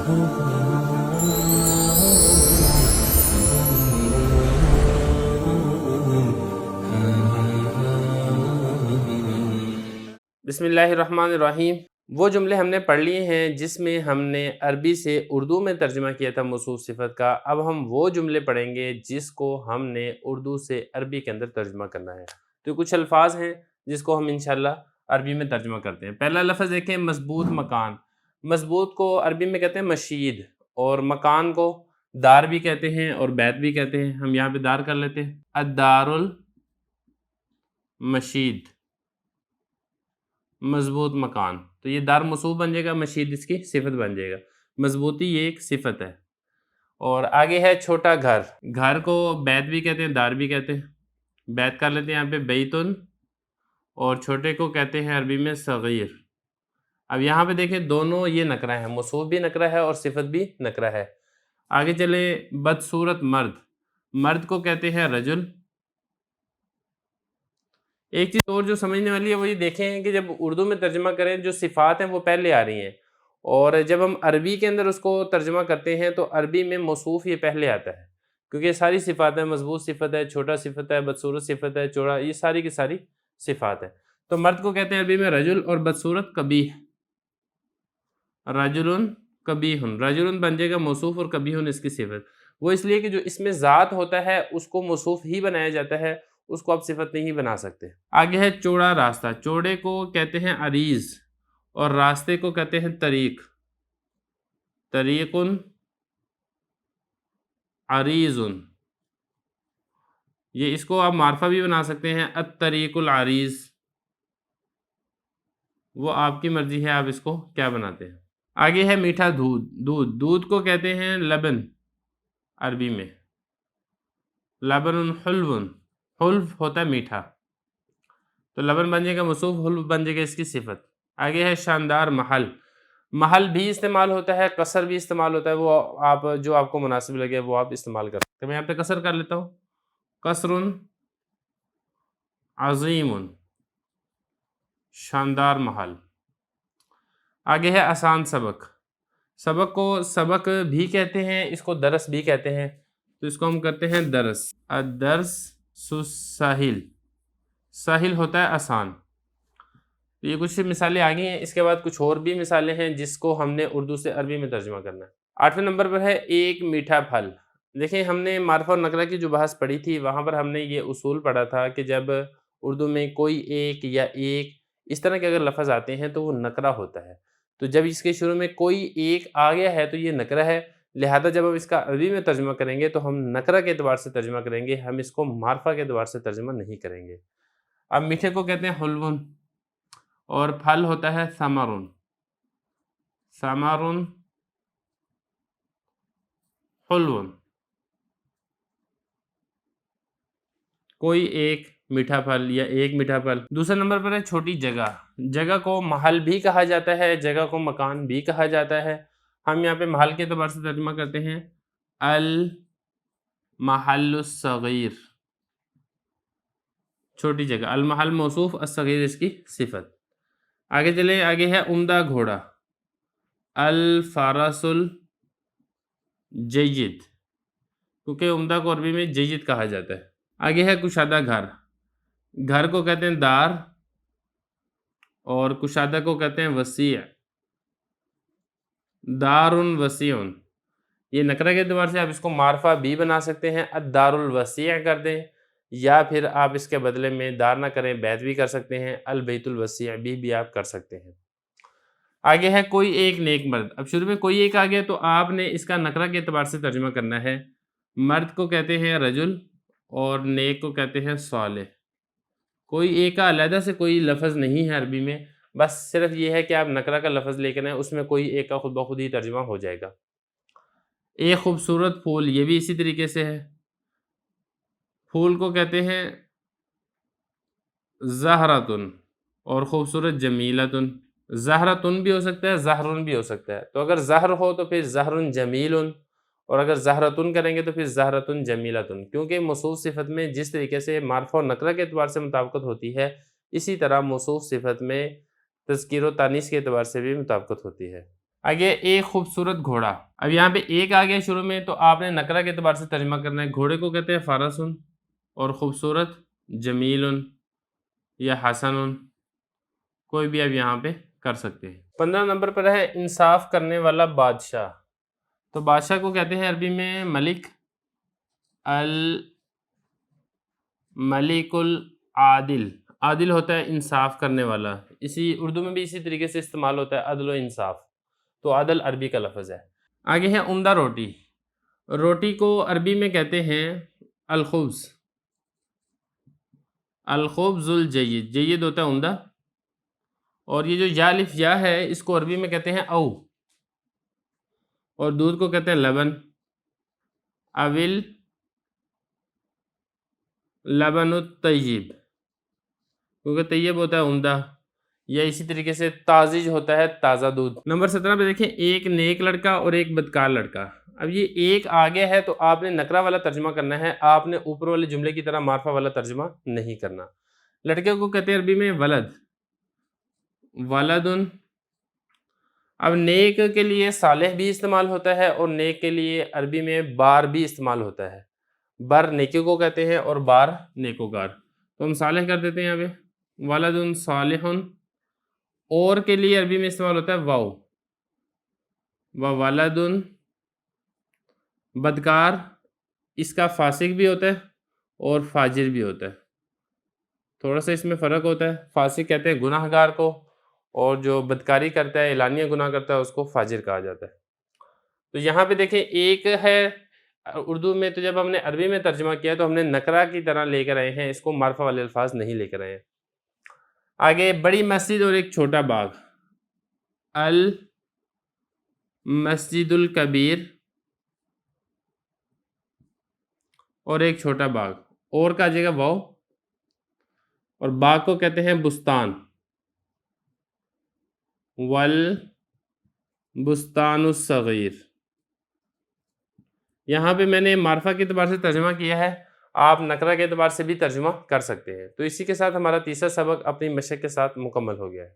बिस्मिल्लाहिर्रहमानिर्रहीम। वो जुमले हमने पढ़ लिए हैं जिसमें हमने अरबी से उर्दू में तर्जमा किया था मौसूफ सिफत का। अब हम वो जुमले पढ़ेंगे जिसको हमने उर्दू से अरबी के अंदर तर्जमा करना है। तो कुछ अल्फाज हैं जिसको हम इंशाल्लाह अरबी में तर्जमा करते हैं। पहला लफ्ज़ देखें, मजबूत मकान। मजबूत को अरबी में कहते हैं मशीद, और मकान को दार भी कहते हैं और बैत भी कहते हैं। हम यहाँ पे दार कर लेते हैं, अद्दारुल मशीद, मजबूत मकान। तो ये दार मौसूफ बन जाएगा, मशीद इसकी सिफत बन जाएगा। मजबूती ये एक सिफत है। और आगे है छोटा घर। घर को बैत भी कहते हैं, दार भी कहते हैं। बैत कर लेते हैं यहाँ पे बैतुन, और छोटे को कहते हैं अरबी में सगीर। अब यहाँ पे देखें, दोनों ये नकरा है, मौसूफ भी नकरा है और सिफत भी नकरा है। आगे चले, बदसूरत मर्द। मर्द को कहते हैं रजुल। एक चीज़ और जो समझने वाली है वो ये देखें कि जब उर्दू में तर्जमा करें जो सिफ़ात हैं वो पहले आ रही हैं, और जब हम अरबी के अंदर उसको तर्जमा करते हैं तो अरबी में मौसूफ़ ये पहले आता है, क्योंकि सारी सिफ़ात है, मजबूत सिफ़त है, छोटा सिफ़त है, बदसूरत सिफ़त है, चौड़ा, ये सारी की सारी सिफ़ात है। तो मर्द को कहते हैं अरबी में रजुल, और बदसूरत कबीह, रजुलन कबीहुन। रजुलन बन जाएगा मौसूफ़ और कबीहुन इसकी सिफ़त। वो इसलिए कि जो इसमें ज़ात होता है उसको मौसूफ़ ही बनाया जाता है, उसको आप सिफत नहीं बना सकते। आगे है चौड़ा रास्ता। चौड़े को कहते हैं अरीज, और रास्ते को कहते हैं तरीक। तरीकुन, अरीजुन, ये इसको आप मार्फा भी बना सकते हैं, अत-तरीकुल अरीज। वो आपकी मर्जी है, आप इसको क्या बनाते हैं। आगे है मीठा दूध। दूध, दूध को कहते हैं लबन अरबी में। लबनुन हुल्वुन, हुल्व होता है मीठा, तो लबन बन जाएगा मौसूफ, हुल्व बन जाएगा इसकी सिफत। आगे है शानदार महल। महल भी इस्तेमाल होता है, कसर भी इस्तेमाल होता है, वो आप जो आपको मुनासिब लगे वो आप इस्तेमाल कर सकते हैं। मैं यहाँ पे कसर कर लेता हूँ, कसरुन अजीमुन, शानदार महल। आगे है आसान सबक। सबक को सबक भी कहते हैं, इसको दरस भी कहते हैं, तो इसको हम करते हैं दरस। अदरस सुसाहिल, साहिल होता है आसान। तो ये कुछ मिसालें आ गई हैं। इसके बाद कुछ और भी मिसालें हैं जिसको हमने उर्दू से अरबी में तर्जुमा करना है। 8वें नंबर पर है एक मीठा फल। देखिए, हमने मार्फा और नकरा की जो बहस पढ़ी थी वहाँ पर हमने ये उसूल पढ़ा था कि जब उर्दू में कोई एक या एक इस तरह के अगर लफ्ज़ आते हैं तो वो नकरा होता है। तो जब इसके शुरू में कोई एक आ गया है तो ये नकरा है, लिहाजा जब हम इसका अरबी में तर्जुमा करेंगे तो हम नकरा के एतबार से तर्जुमा करेंगे, हम इसको मार्फा के एतबार से तर्जुमा नहीं करेंगे। अब मीठे को कहते हैं हुल्वुन, और फल होता है समरुन। समरुन हुल्वुन, कोई एक मीठा फल या एक मीठा फल। दूसरे नंबर पर है छोटी जगह। जगह को महल भी कहा जाता है, जगह को मकान भी कहा जाता है। हम यहाँ पे महल के एतबार से तर्जुमा करते हैं अल महल्लुस सगीर, छोटी जगह। अल महल मौसूफ, अस्सगीर इसकी सिफत। आगे चले, आगे है उम्दा घोड़ा। अल फारसुल जय्यिद, क्योंकि उम्दा को अरबी में जय्यिद कहा जाता है। आगे है कुशादा घर। घर को कहते हैं दार, और कुशादा को कहते हैं वसी। दारुन वसीउन, ये नकरा के एतबार से आप इसको मार्फा भी बना सकते हैं, अद-दारुल वसी कर दें, या फिर आप इसके बदले में दार ना करें, बैत भी कर सकते हैं, अल बैतुल वसी भी आप कर सकते हैं। आगे है कोई एक नेक मर्द। अब शुरू में कोई एक आ गया तो आपने इसका नकरा के एतबार से तर्जुमा करना है। मर्द को कहते हैं रजुल, और नेक को कहते हैं सालेह। कोई एक का अलहदा से कोई लफ्ज़ नहीं है अरबी में, बस सिर्फ ये है कि आप नकरा का लफ्ज़ लेकर आएँ, उसमें कोई एक का खुद ब खुद ही तर्जुमा हो जाएगा। एक खूबसूरत फूल, ये भी इसी तरीके से है। फूल को कहते हैं ज़हरतुन, और खूबसूरत जमीलतुन। ज़हरतुन भी हो सकता है, ज़हरुन भी हो सकता है। तो अगर ज़हर हो तो फिर ज़हरुन जमीलुन, और अगर ज़हरतुन करेंगे तो फिर ज़हरतुन जमीलतुन। क्योंकि मौसूफ सिफत में जिस तरीके से मार्फा और नकरा के एतबार से मुताबिकत होती है, इसी तरह मौसूफ सिफत में तज़कीर व तानीस के एतबार से भी मुताबिकत होती है। آگے ایک خوبصورت گھوڑا. اب یہاں پہ ایک آ گیا شروع میں تو آپ نے نکرہ کے اعتبار سے ترجمہ کرنا ہے. گھوڑے کو کہتے ہیں فرسن اور خوبصورت جمیل یا حسن، کوئی بھی اب یہاں پہ کر سکتے ہیں. 15 نمبر پر ہے انصاف کرنے والا بادشاہ. تو بادشاہ کو کہتے ہیں عربی میں ملک، الملک العادل. عادل ہوتا ہے انصاف کرنے والا. اسی اردو میں بھی اسی طریقے سے استعمال ہوتا ہے عدل و انصاف. تو عدل عربی کا لفظ ہے. آگے ہے عمدہ روٹی. روٹی کو عربی میں کہتے ہیں الخبز. الخبز الجید، جید ہوتا ہے عمدہ. اور یہ جو یا الف یا ہے اس کو عربی میں کہتے ہیں او. اور دودھ کو کہتے ہیں لبن، اول لبن الطیب، کیونکہ طیب ہوتا ہے عمدہ. یا اسی طریقے سے تازج ہوتا ہے تازہ دودھ. نمبر 17 پہ دیکھیں ایک نیک لڑکا اور ایک بدکار لڑکا. اب یہ ایک آگے ہے تو آپ نے نکرہ والا ترجمہ کرنا ہے، آپ نے اوپر والے جملے کی طرح معرفہ والا ترجمہ نہیں کرنا. لڑکے کو کہتے ہیں عربی میں ولد، ولدن. اب نیک کے لیے صالح بھی استعمال ہوتا ہے اور نیک کے لیے عربی میں بار بھی استعمال ہوتا ہے. بر نیکی کو کہتے ہیں اور بار نیکوکار. تو ہم صالح کر دیتے ہیں یہاں پہ ولدن صالحن. اور کے لیے عربی میں استعمال ہوتا ہے واو، وولدن. بدکار اس کا فاسق بھی ہوتا ہے اور فاجر بھی ہوتا ہے. تھوڑا سا اس میں فرق ہوتا ہے. فاسق کہتے ہیں گناہ گار کو، اور جو بدکاری کرتا ہے اعلانیہ گناہ کرتا ہے اس کو فاجر کہا جاتا ہے. تو یہاں پہ دیکھیں ایک ہے اردو میں، تو جب ہم نے عربی میں ترجمہ کیا تو ہم نے نکرہ کی طرح لے کر آئے ہیں، اس کو معرفہ والے الفاظ نہیں لے کر آئے ہیں. آگے بڑی مسجد اور ایک چھوٹا باغ. المسجد الکبیر اور ایک چھوٹا باغ. اور کا جگہ واو، اور باغ کو کہتے ہیں بستان. والبستان الصغیر. یہاں پہ میں نے معرفہ کے اعتبار سے ترجمہ کیا ہے، آپ نکرہ کے اعتبار سے بھی ترجمہ کر سکتے ہیں. تو اسی کے ساتھ ہمارا تیسرا سبق اپنی مشق کے ساتھ مکمل ہو گیا ہے.